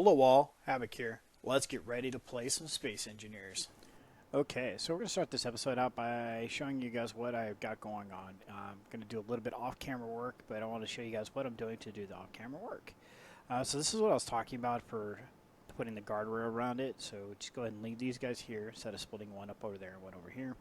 Hello all, Havoc here. Let's get ready to play some Space Engineers. Okay, so we're going to start this episode out by showing you guys what I've got going on. I'm going to do a little bit off-camera work, but I want to show you guys what I'm doing to do the off-camera work. So this is what I was talking about for putting the guardrail around it. So just go ahead and leave these guys here instead of splitting one up over there and one over here.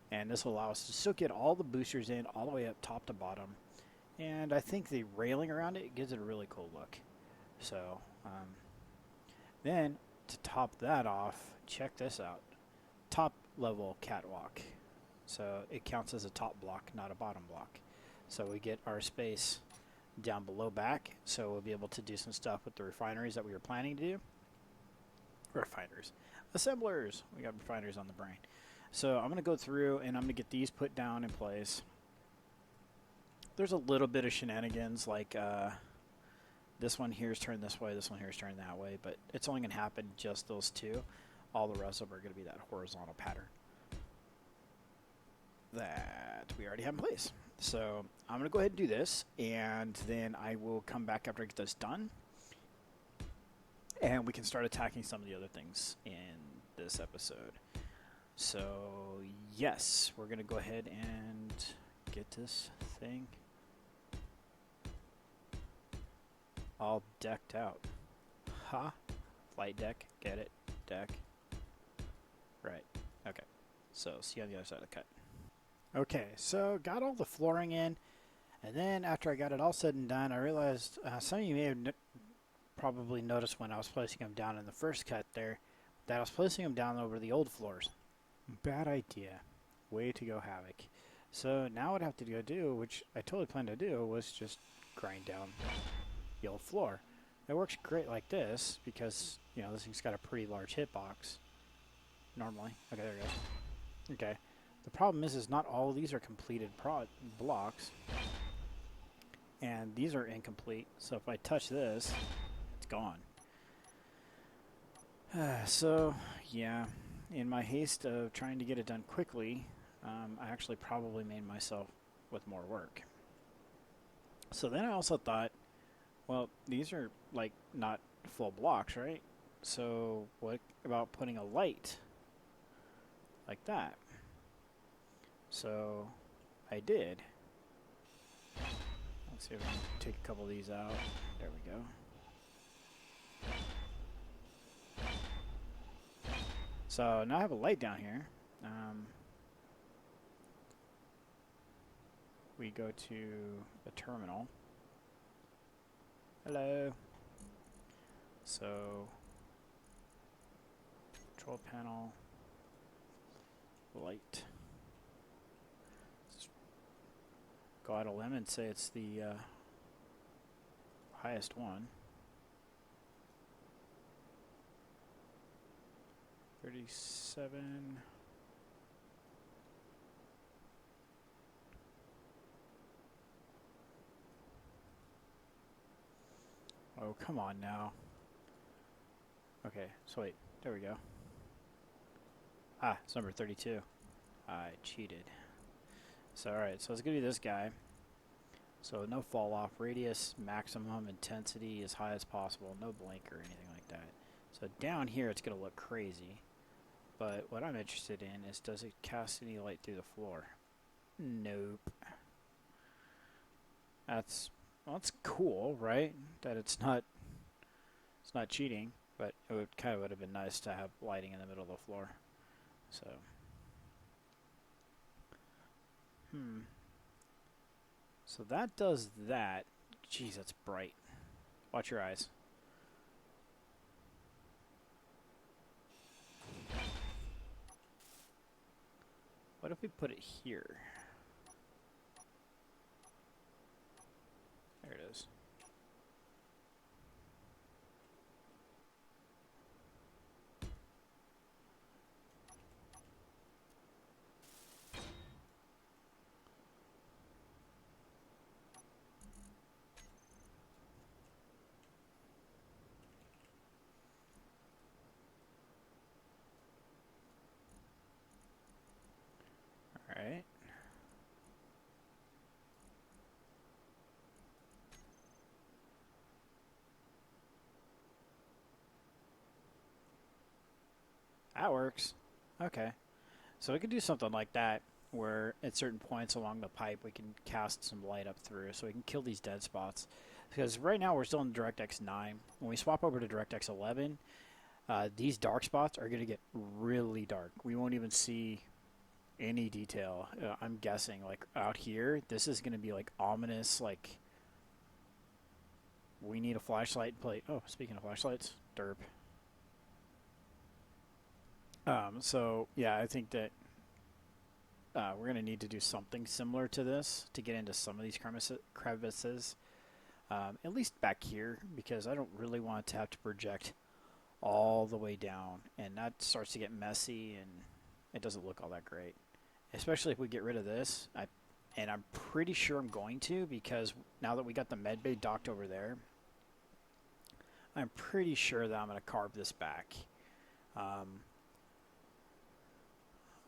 And this will allow us to still get all the boosters in all the way up top to bottom. And I think the railing around it gives it a really cool look. So then to top that off, check this out. Top level catwalk. So it counts as a top block, not a bottom block. So we get our space down below back, so we'll be able to do some stuff with the refineries that we were planning to do. Refiners. Assemblers! We got refineries on the brain. So I'm going to go through and I'm going to get these put down in place. There's a little bit of shenanigans, like this one here is turned this way, this one here is turned that way, but it's only going to happen just those two. All the rest of them are going to be that horizontal pattern that we already have in place. So I'm going to go ahead and do this, and then I will come back after I get this done, and we can start attacking some of the other things in this episode. So yes, we're going to go ahead and get this thing all decked out. Ha! Flight deck, get it? Deck. Right. Okay. So see you on the other side of the cut. Okay, so got all the flooring in, and then after I got it all said and done, I realized some of you may have probably noticed when I was placing them down in the first cut there that I was placing them down over the old floors. Bad idea. Way to go, Havoc. So now what I have to go do, which I totally planned to do, was just grind down the old floor. It works great like this because, you know, this thing's got a pretty large hitbox. Normally. Okay, there it goes. Okay. The problem is not all of these are completed blocks. And these are incomplete. So if I touch this, it's gone. So, yeah. In my haste of trying to get it done quickly, I actually probably made myself with more work. So then I also thought, well, these are like not full blocks, right? So what about putting a light like that? So I did. Let's see if I can take a couple of these out. There we go. So now I have a light down here. We go to the terminal. Hello. So, control panel, light. Let's go out a limb and say it's the highest one. 37. Oh, come on now. Okay, so wait, there we go. Ah, it's number 32. I cheated. So, alright, so it's going to be this guy. So, no fall off. Radius, maximum intensity as high as possible. No blink or anything like that. So, down here it's going to look crazy. But what I'm interested in is, does it cast any light through the floor? Nope. That's cool, right? That it's not cheating, but it would have been nice to have lighting in the middle of the floor. So so that does that. Jeez, that's bright. Watch your eyes. What if we put it here? There it is. Alright. That works. Okay. So we could do something like that, where at certain points along the pipe we can cast some light up through, so we can kill these dead spots. Because right now we're still in DirectX 9. When we swap over to DirectX 11, these dark spots are going to get really dark. We won't even see any detail. I'm guessing, like out here, this is going to be like ominous, like we need a flashlight plate. Oh, speaking of flashlights, derp. So yeah, I think that we're going to need to do something similar to this to get into some of these crevices, at least back here, because I don't really want to have to project all the way down, and that starts to get messy, and it doesn't look all that great, especially if we get rid of this. And I'm pretty sure I'm going to, because now that we got the med bay docked over there, I'm pretty sure that I'm going to carve this back.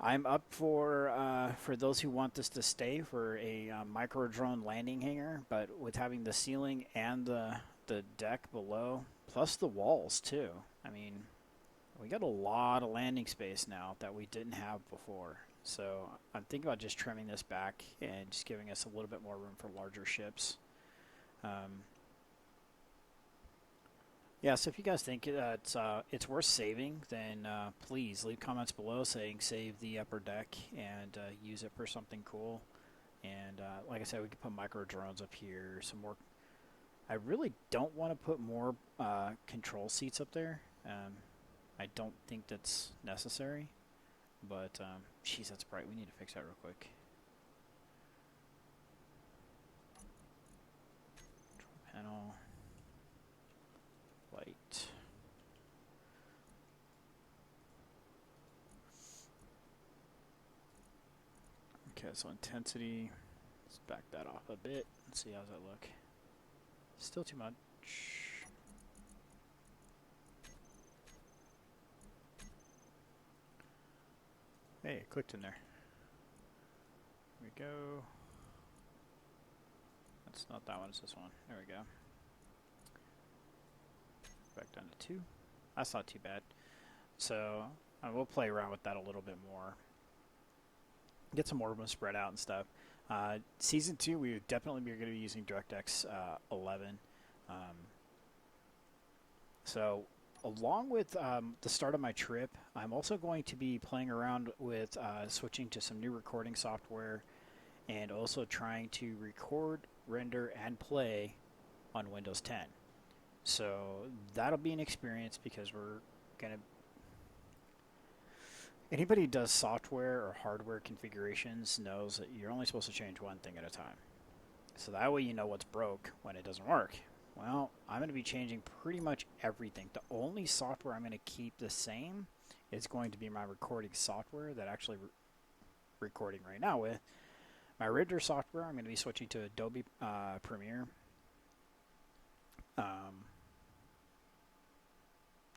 I'm up for those who want this to stay for a micro drone landing hangar, but with having the ceiling and the deck below, plus the walls too. I mean, we got a lot of landing space now that we didn't have before. So I'm thinking about just trimming this back and just giving us a little bit more room for larger ships. Yeah, so if you guys think it's worth saving, then please leave comments below saying save the upper deck and use it for something cool. And like I said, we could put micro drones up here, some more. I really don't want to put more control seats up there. I don't think that's necessary. But, geez, that's bright. We need to fix that real quick. Control panel. Light. Okay, so intensity. Let's back that off a bit. Let's see, how's that look. Still too much. Hey, it clicked in there. Here we go. That's not that one, it's this one. There we go. Back down to 2. That's not too bad. So we'll play around with that a little bit more. Get some more of them spread out and stuff. Season 2, we would definitely be going to be using DirectX 11. So along with the start of my trip, I'm also going to be playing around with switching to some new recording software, and also trying to record, render, and play on Windows 10. So that'll be an experience, because we're going to... Anybody who does software or hardware configurations knows that you're only supposed to change one thing at a time. So that way you know what's broke when it doesn't work. Well, I'm going to be changing pretty much everything. The only software I'm going to keep the same is going to be my recording software that actually recording right now with. My render software, I'm going to be switching to Adobe Premiere.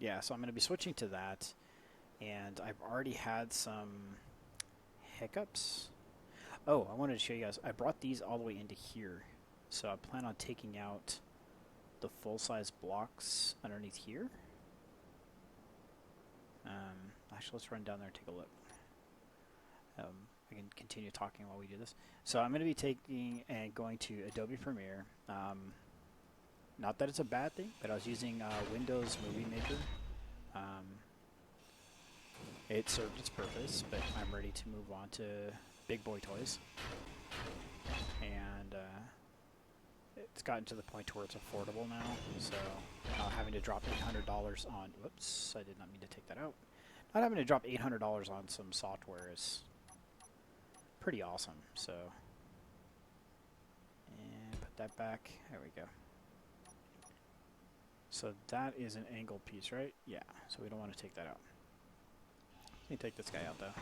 Yeah, so I'm going to be switching to that. And I've already had some hiccups. Oh, I wanted to show you guys. I brought these all the way into here. So I plan on taking out the full-size blocks underneath here. Actually, let's run down there and take a look. I can continue talking while we do this. So I'm going to be taking and going to Adobe Premiere. Not that it's a bad thing, but I was using Windows Movie Maker. It served its purpose, but I'm ready to move on to big boy toys. And it's gotten to the point to where it's affordable now, so not having to drop $800 on... Whoops, I did not mean to take that out. Not having to drop $800 on some software is pretty awesome, so... And put that back. There we go. So that is an angled piece, right? Yeah, so we don't want to take that out. Let me take this guy out, though.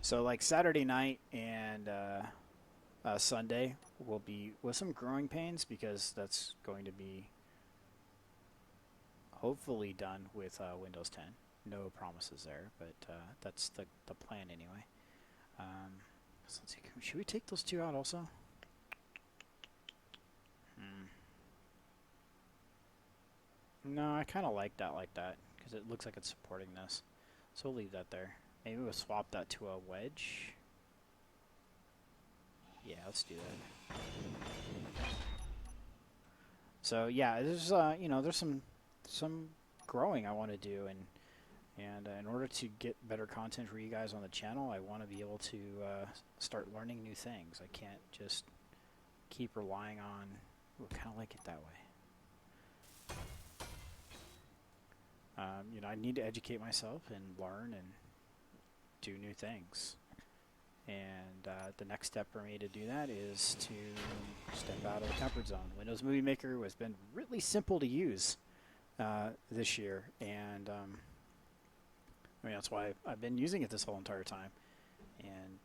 So, like, Saturday night and Sunday will be with some growing pains, because that's going to be hopefully done with Windows 10. No promises there, but that's the plan anyway. So let's see. Should we take those two out also? No, I kind of like that because it looks like it's supporting this. So we'll leave that there. Maybe we'll swap that to a wedge. Yeah, let's do that. So yeah, there's you know, there's some growing I want to do, and in order to get better content for you guys on the channel, I want to be able to start learning new things. I can't just keep relying on. Ooh, kind of like it that way. You know, I need to educate myself and learn and do new things. And the next step for me to do that is to step out of the comfort zone. Windows Movie Maker has been really simple to use this year, and I mean, that's why I've been using it this whole entire time. And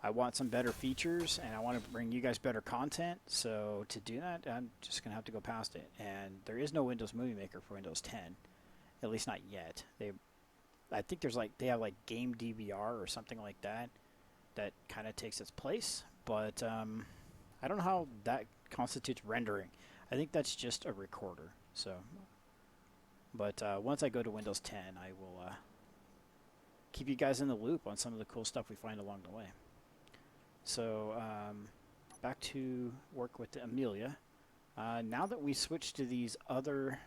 I want some better features, and I want to bring you guys better content. So to do that, I'm just going to have to go past it. And there is no Windows Movie Maker for Windows 10, at least not yet. I think they have like Game DVR or something like that kind of takes its place. But I don't know how that constitutes rendering. I think that's just a recorder. So, but once I go to Windows 10, I will keep you guys in the loop on some of the cool stuff we find along the way. So back to work with the Amelia. Now that we switch to these other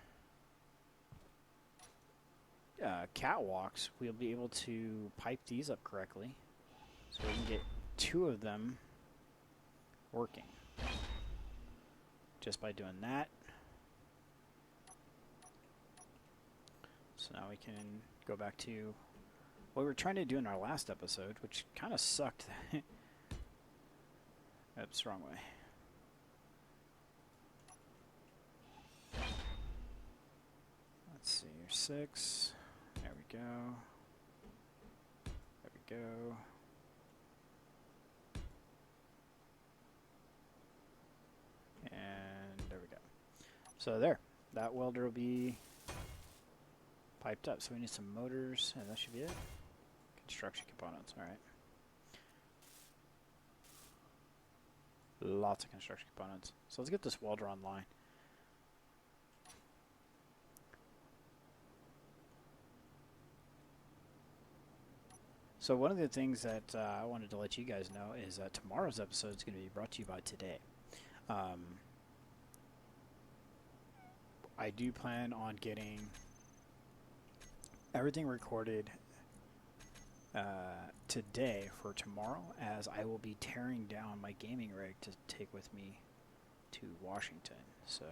catwalks, we'll be able to pipe these up correctly, so we can get 2 of them working just by doing that. So now we can go back to what we were trying to do in our last episode, which kind of sucked. Oops, wrong way. Let's see, here's 6. There we go. There we go. And there we go. So there, that welder will be piped up. So we need some motors, and that should be it. Construction components, all right. Lots of construction components. So let's get this welder online. So one of the things that I wanted to let you guys know is that tomorrow's episode is going to be brought to you by Today. I do plan on getting everything recorded today for tomorrow, as I will be tearing down my gaming rig to take with me to Washington. So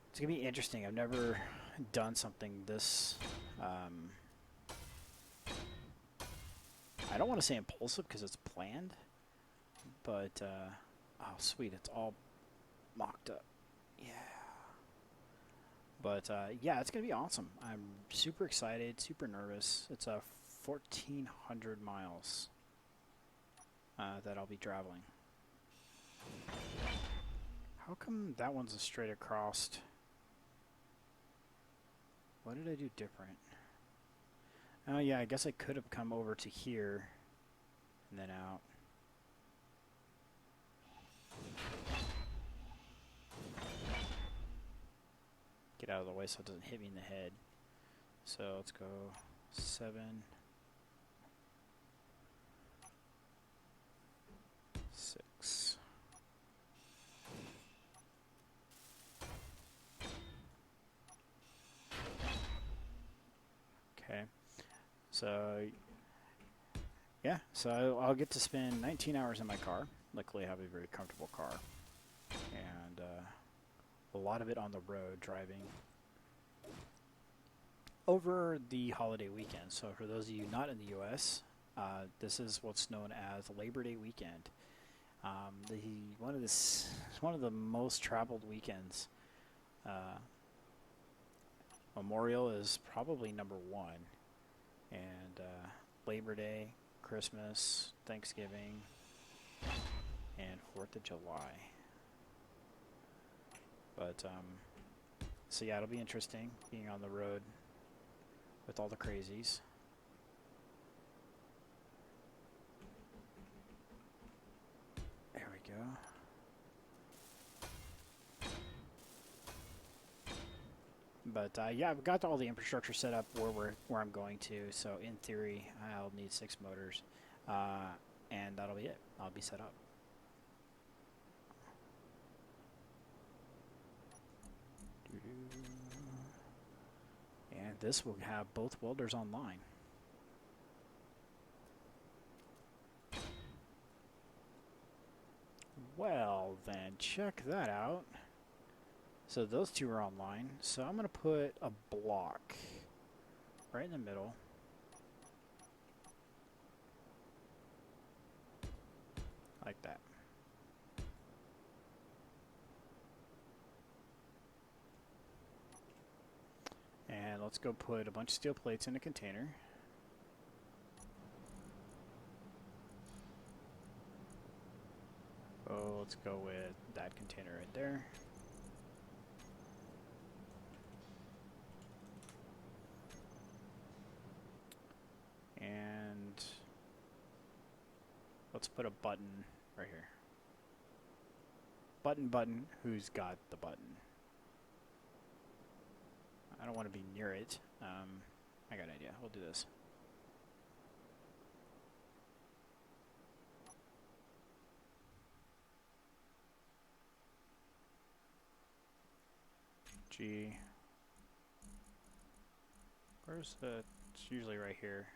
it's going to be interesting. I've never done something this I don't want to say impulsive because it's planned, but oh sweet, it's all mocked up. Yeah. But yeah, it's gonna be awesome. I'm super excited, super nervous. It's 1,400 miles that I'll be traveling. How come that one's a straight across? What did I do different? Oh yeah, I guess I could have come over to here and then out. Get out of the way so it doesn't hit me in the head. So let's go 7, 6. Okay. So, yeah, so I'll get to spend 19 hours in my car. Luckily, I have a very comfortable car. And a lot of it on the road driving over the holiday weekend. So for those of you not in the U.S., this is what's known as Labor Day weekend. One of the most traveled weekends. Memorial is probably number 1. And Labor Day, Christmas, Thanksgiving, and 4th of July. But, so yeah, it'll be interesting being on the road with all the crazies. There we go. But yeah, I've got all the infrastructure set up where I'm going to. So in theory, I'll need 6 motors, and that'll be it. I'll be set up. And this will have both welders online. Well, then check that out. So those two are online. So I'm going to put a block right in the middle. Like that. And let's go put a bunch of steel plates in a container. Oh, let's go with that container right there. And let's put a button right here. Button, who's got the button? I don't want to be near it. I got an idea. We'll do this. G. Where's the... It's usually right here.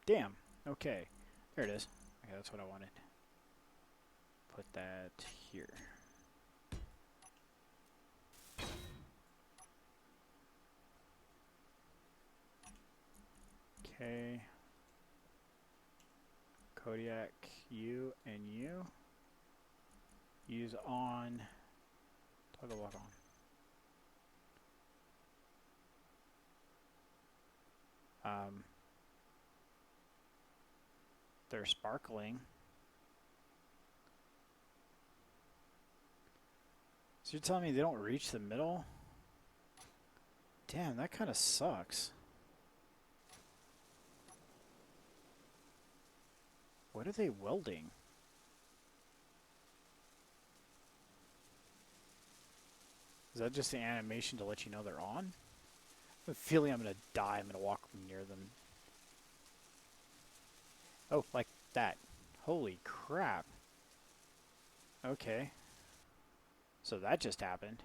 Damn. Okay. There it is. Okay, that's what I wanted. Put that here. Okay. Kodiak, you and you. Use on. Toggle lock on. They're sparkling. So you're telling me they don't reach the middle? Damn, that kind of sucks. What are they welding? Is that just the animation to let you know they're on? I have a feeling I'm going to die. I'm going to walk near them. Oh, like that. Holy crap. Okay. So that just happened.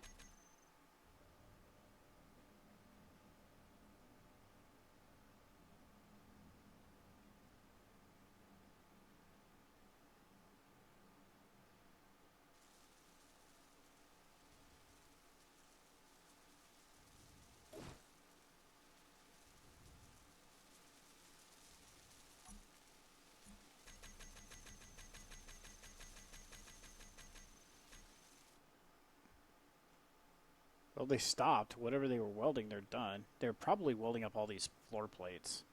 Well, they stopped. Whatever they were welding, they're done. They're probably welding up all these floor plates.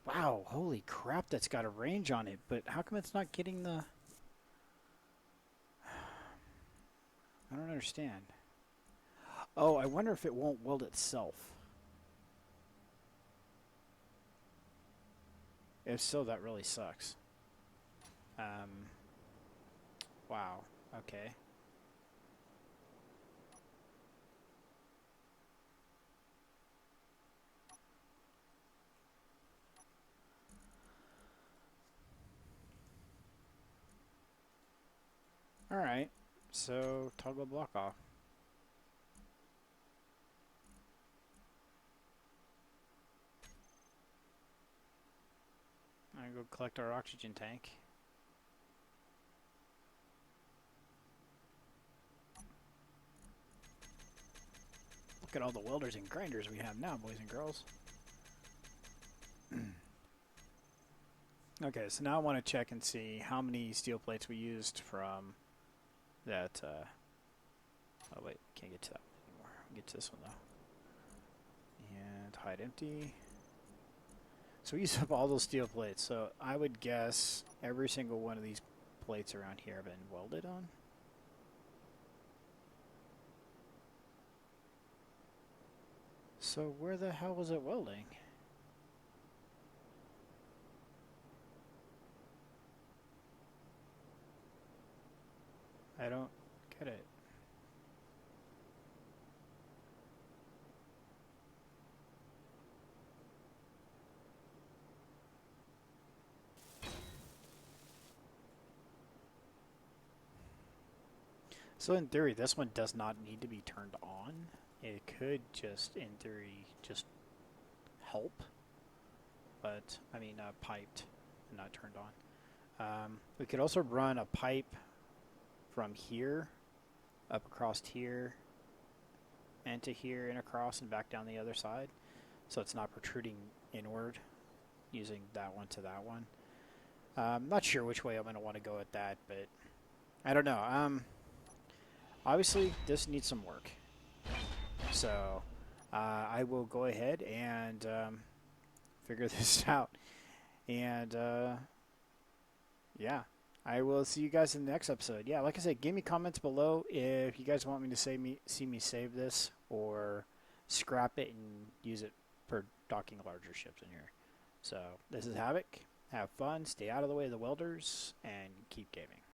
Wow, holy crap, that's got a range on it. But how come it's not getting the... I don't understand. Oh, I wonder if it won't weld itself. If so, that really sucks. Wow, okay. Alright, so toggle block off. I'm gonna go collect our oxygen tank. Look at all the welders and grinders we have now, boys and girls. Okay, so now I want to check and see how many steel plates we used from that. Oh wait, can't get to that anymore. I'll get to this one though. And hide empty. So we used up all those steel plates. So I would guess every single one of these plates around here have been welded on. So where the hell was it welding? I don't get it. So in theory, this one does not need to be turned on. It could just, in theory, just help, but I mean piped and not turned on. We could also run a pipe from here up across here and to here and across and back down the other side, so it's not protruding inward using that one to that one. Not sure which way I'm going to want to go with that, but I don't know. Obviously this needs some work, so I will go ahead and figure this out, and yeah, I will see you guys in the next episode. Yeah, like I said, give me comments below if you guys want me to see me save this or scrap it and use it for docking larger ships in here. So this is Havoc. Have fun, stay out of the way of the welders, and keep gaming.